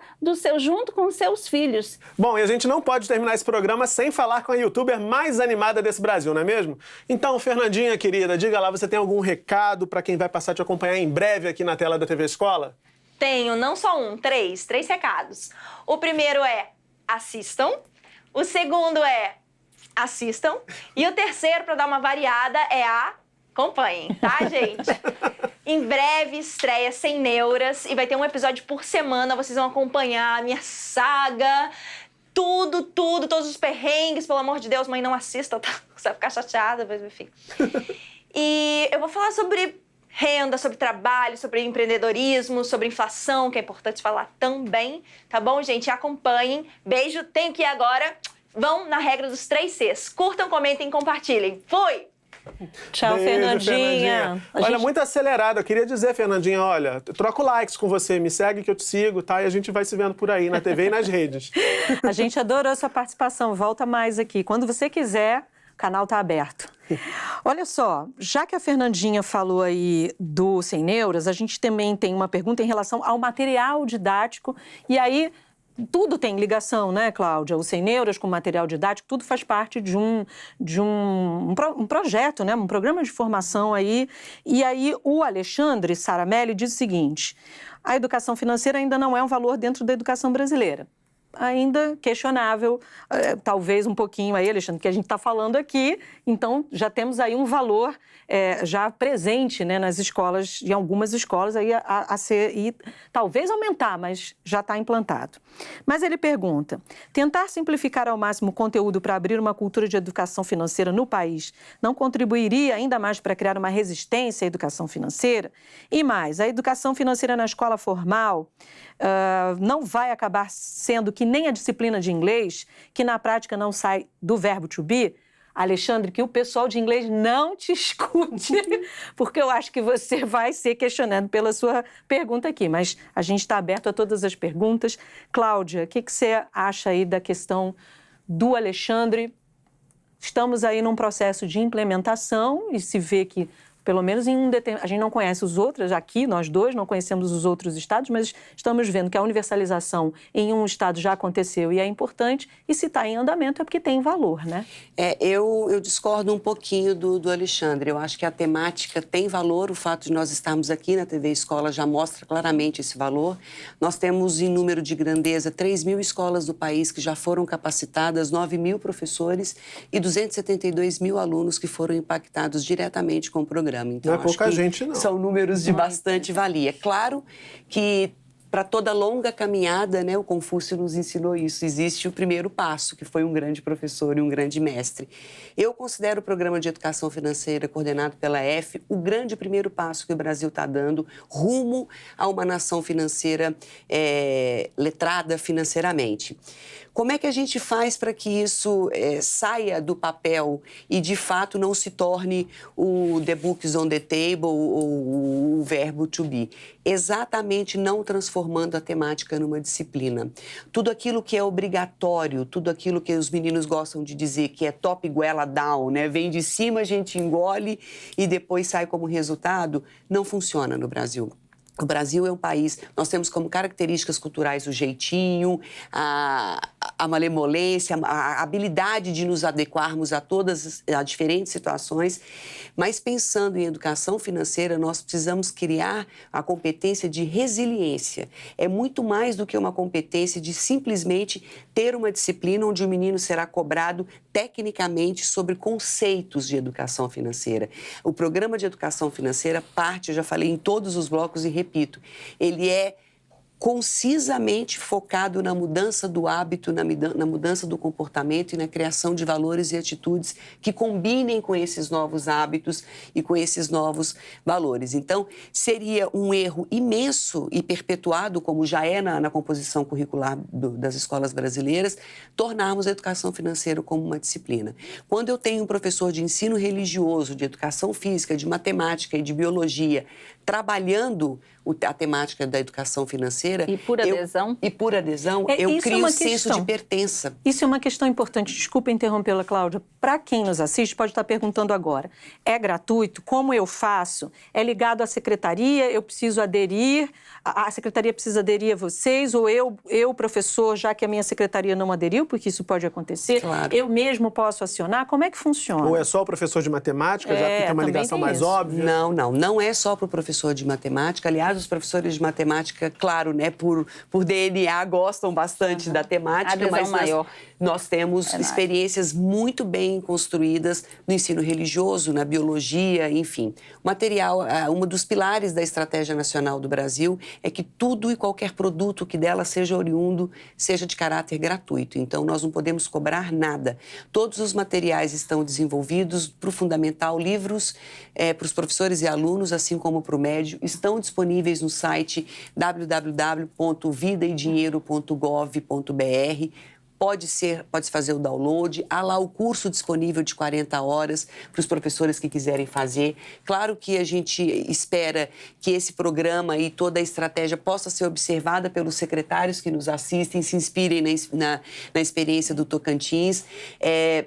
junto com seus filhos.
Bom, e a gente não pode terminar esse programa sem falar com a youtuber mais animada desse Brasil, não é mesmo? Então, Fernandinha, querida, diga lá, você tem algum recado para quem vai passar a te acompanhar em breve aqui na tela da TV Escola?
Tenho, não só um, três recados. O primeiro é assistam, o segundo é assistam e o terceiro, para dar uma variada, é acompanhem, tá, gente? Em breve estreia Sem Neuras e vai ter um episódio por semana, vocês vão acompanhar a minha saga, tudo, todos os perrengues, pelo amor de Deus, mãe, não assista, tá? Você vai ficar chateada, mas enfim. E eu vou falar sobre renda, sobre trabalho, sobre empreendedorismo, sobre inflação, que é importante falar também, tá bom, gente? Acompanhem. Beijo, tenho que ir agora. Vão na regra dos 3 Cs. Curtam, comentem e compartilhem. Fui!
Tchau,
Beijo,
Fernandinha.
Olha, muito acelerado. Eu queria dizer, Fernandinha, olha, troco likes com você, me segue que eu te sigo, tá? E a gente vai se vendo por aí, na TV e nas redes.
A gente adorou a sua participação. Volta mais aqui. Quando você quiser, o canal tá aberto. Olha só, já que a Fernandinha falou aí do Sem Neuras, a gente também tem uma pergunta em relação ao material didático. E aí, tudo tem ligação, né, Cláudia? O Sem Neuras com material didático, tudo faz parte de um projeto, né? Um programa de formação aí. E aí, o Alexandre Saramelli diz o seguinte: a educação financeira ainda não é um valor dentro da educação brasileira. Ainda questionável, talvez um pouquinho aí, Alexandre, que a gente está falando aqui, então já temos aí um valor já presente, né, nas escolas, em algumas escolas, aí a ser, e talvez aumentar, mas já está implantado. Mas ele pergunta, tentar simplificar ao máximo o conteúdo para abrir uma cultura de educação financeira no país não contribuiria ainda mais para criar uma resistência à educação financeira? E mais, a educação financeira na escola formal não vai acabar sendo que nem a disciplina de inglês, que na prática não sai do verbo to be? Alexandre, que o pessoal de inglês não te escute, porque eu acho que você vai ser questionado pela sua pergunta aqui, mas a gente está aberto a todas as perguntas. Cláudia, o que você acha aí da questão do Alexandre? Estamos aí num processo de implementação e se vê que pelo menos em a gente não conhece os outros, aqui nós dois não conhecemos os outros estados, mas estamos vendo que a universalização em um estado já aconteceu e é importante, e se está em andamento é porque tem valor, né?
Eu discordo um pouquinho do Alexandre. Eu acho que a temática tem valor, o fato de nós estarmos aqui na TV Escola já mostra claramente esse valor. Nós temos, em número de grandeza, 3.000 escolas do país que já foram capacitadas, 9.000 professores e 272.000 alunos que foram impactados diretamente com o programa. Então,
não é pouca gente, não.
São números de bastante valia. Claro que para toda longa caminhada, né, o Confúcio nos ensinou isso. Existe o primeiro passo, que foi um grande professor e um grande mestre. Eu considero o programa de educação financeira coordenado pela EF o grande primeiro passo que o Brasil está dando rumo a uma nação financeira letrada financeiramente. Como é que a gente faz para que isso saia do papel e, de fato, não se torne o the books on the table ou o verbo to be? Exatamente não transformando a temática numa disciplina. Tudo aquilo que é obrigatório, tudo aquilo que os meninos gostam de dizer que é top goela down, né? Vem de cima, a gente engole e depois sai como resultado, não funciona no Brasil. O Brasil é um país, nós temos como características culturais o jeitinho, a malemolência, a habilidade de nos adequarmos a todas as diferentes situações, mas pensando em educação financeira, nós precisamos criar a competência de resiliência. É muito mais do que uma competência de simplesmente ter uma disciplina onde o menino será cobrado tecnicamente sobre conceitos de educação financeira. O programa de educação financeira parte, eu já falei em todos os blocos e repito, ele é concisamente focado na mudança do hábito, na mudança do comportamento e na criação de valores e atitudes que combinem com esses novos hábitos e com esses novos valores. Então, seria um erro imenso e perpetuado, como já é na composição curricular das escolas brasileiras, tornarmos a educação financeira como uma disciplina. Quando eu tenho um professor de ensino religioso, de educação física, de matemática e de biologia, trabalhando a temática da educação financeira...
E por adesão?
Eu crio um senso de pertença.
Isso é uma questão importante. Desculpa interrompê-la, Cláudia. Para quem nos assiste, pode estar perguntando agora. É gratuito? Como eu faço? É ligado à secretaria? Eu preciso aderir? A secretaria precisa aderir a vocês? Ou eu, professor, já que a minha secretaria não aderiu, porque isso pode acontecer,
claro,
eu mesmo posso acionar? Como é que funciona?
Ou é só o professor de matemática, já que tem uma ligação mais óbvia?
Não é só para o professor de matemática. Aliás, os professores de matemática, claro, né, por DNA, gostam bastante da temática, mas nós temos experiências muito bem construídas no ensino religioso, na biologia, enfim. O material, um dos pilares da Estratégia Nacional do Brasil é que tudo e qualquer produto que dela seja oriundo seja de caráter gratuito. Então, nós não podemos cobrar nada. Todos os materiais estão desenvolvidos para o fundamental, livros para os professores e alunos, assim como para o médio, estão disponíveis no site www.vidaedinheiro.gov.br. Pode-se fazer o download, há lá o curso disponível de 40 horas para os professores que quiserem fazer. Claro que a gente espera que esse programa e toda a estratégia possa ser observada pelos secretários que nos assistem, se inspirem na experiência do Tocantins.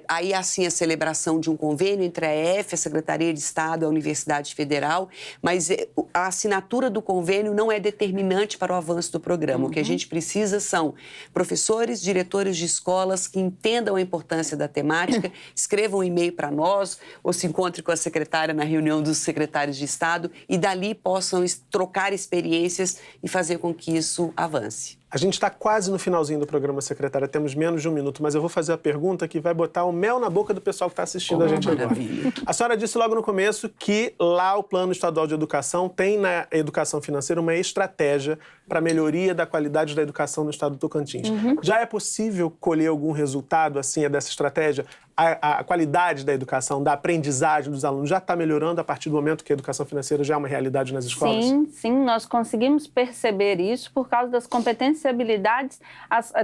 Aí, assim, a celebração de um convênio entre a EF, a Secretaria de Estado e a Universidade Federal, mas a assinatura do convênio não é determinante para o avanço do programa. O que a gente precisa são professores, diretores de escolas que entendam a importância da temática, escrevam um e-mail para nós ou se encontrem com a secretária na reunião dos secretários de Estado e dali possam trocar experiências e fazer com que isso avance.
A gente está quase no finalzinho do programa, secretária, temos menos de 1 minuto, mas eu vou fazer a pergunta que vai botar o mel na boca do pessoal que está assistindo a gente
maravilha.
Agora. A senhora disse logo no começo que lá o Plano Estadual de Educação tem na educação financeira uma estratégia para melhoria da qualidade da educação no estado do Tocantins. Já é possível colher algum resultado assim dessa estratégia? A qualidade da educação, da aprendizagem dos alunos já está melhorando a partir do momento que a educação financeira já é uma realidade nas escolas?
Sim, nós conseguimos perceber isso por causa das competências e habilidades,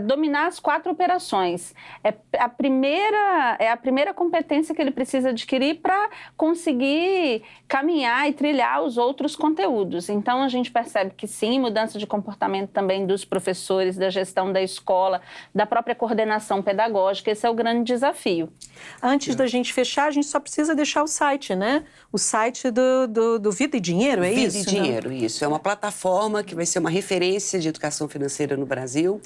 dominar as 4 operações. É a primeira competência que ele precisa adquirir para conseguir caminhar e trilhar os outros conteúdos. Então, a gente percebe que sim, mudança de comportamento também dos professores, da gestão da escola, da própria coordenação pedagógica, esse é o grande desafio.
Antes da gente fechar, a gente só precisa deixar o site, né? O site do Vida e Dinheiro, é isso?
Vida e Dinheiro, isso. É uma plataforma que vai ser uma referência de educação financeira no Brasil,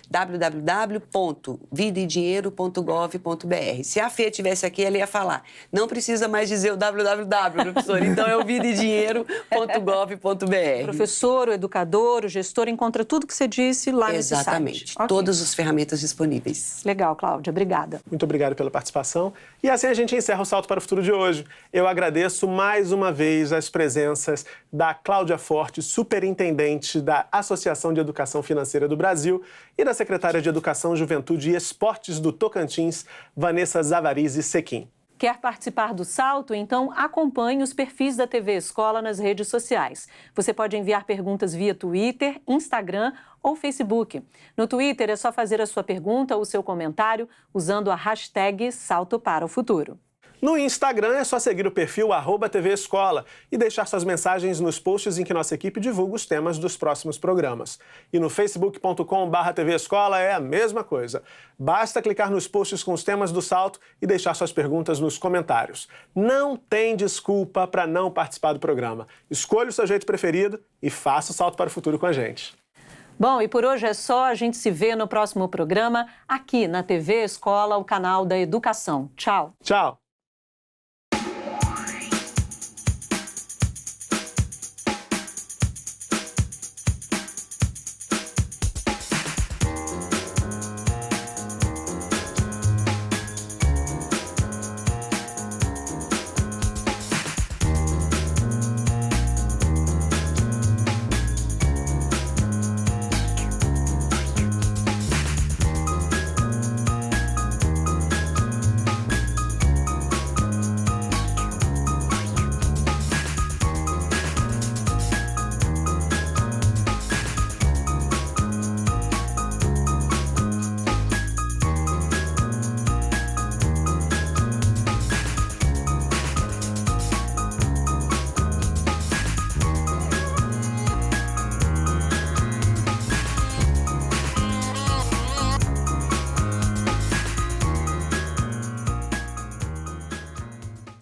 www.vidaedinheiro.gov.br. Se a Fê estivesse aqui, ela ia falar, não precisa mais dizer o www, professor, então é o vidaedinheiro.gov.br.
O professor, o educador, o gestor, encontra tudo que você disse lá nesse site.
Exatamente,
Okay.
todas as ferramentas disponíveis.
Legal, Cláudia, obrigada.
Muito obrigado pela participação. E assim a gente encerra o Salto para o Futuro de hoje. Eu agradeço mais uma vez as presenças da Cláudia Forte, superintendente da Associação de Educação Financeira do Brasil, e da secretária de Educação, Juventude e Esportes do Tocantins, Vanessa Zavarizi Sequim.
Quer participar do Salto? Então acompanhe os perfis da TV Escola nas redes sociais. Você pode enviar perguntas via Twitter, Instagram ou Facebook. No Twitter é só fazer a sua pergunta ou seu comentário usando a hashtag Salto para o Futuro.
No Instagram é só seguir o perfil @TV Escola e deixar suas mensagens nos posts em que nossa equipe divulga os temas dos próximos programas. E no facebook.com/TV Escola é a mesma coisa. Basta clicar nos posts com os temas do Salto e deixar suas perguntas nos comentários. Não tem desculpa para não participar do programa. Escolha o seu jeito preferido e faça o Salto para o Futuro com a gente.
Bom, e por hoje é só. A gente se vê no próximo programa aqui na TV Escola, o canal da educação. Tchau.
Tchau.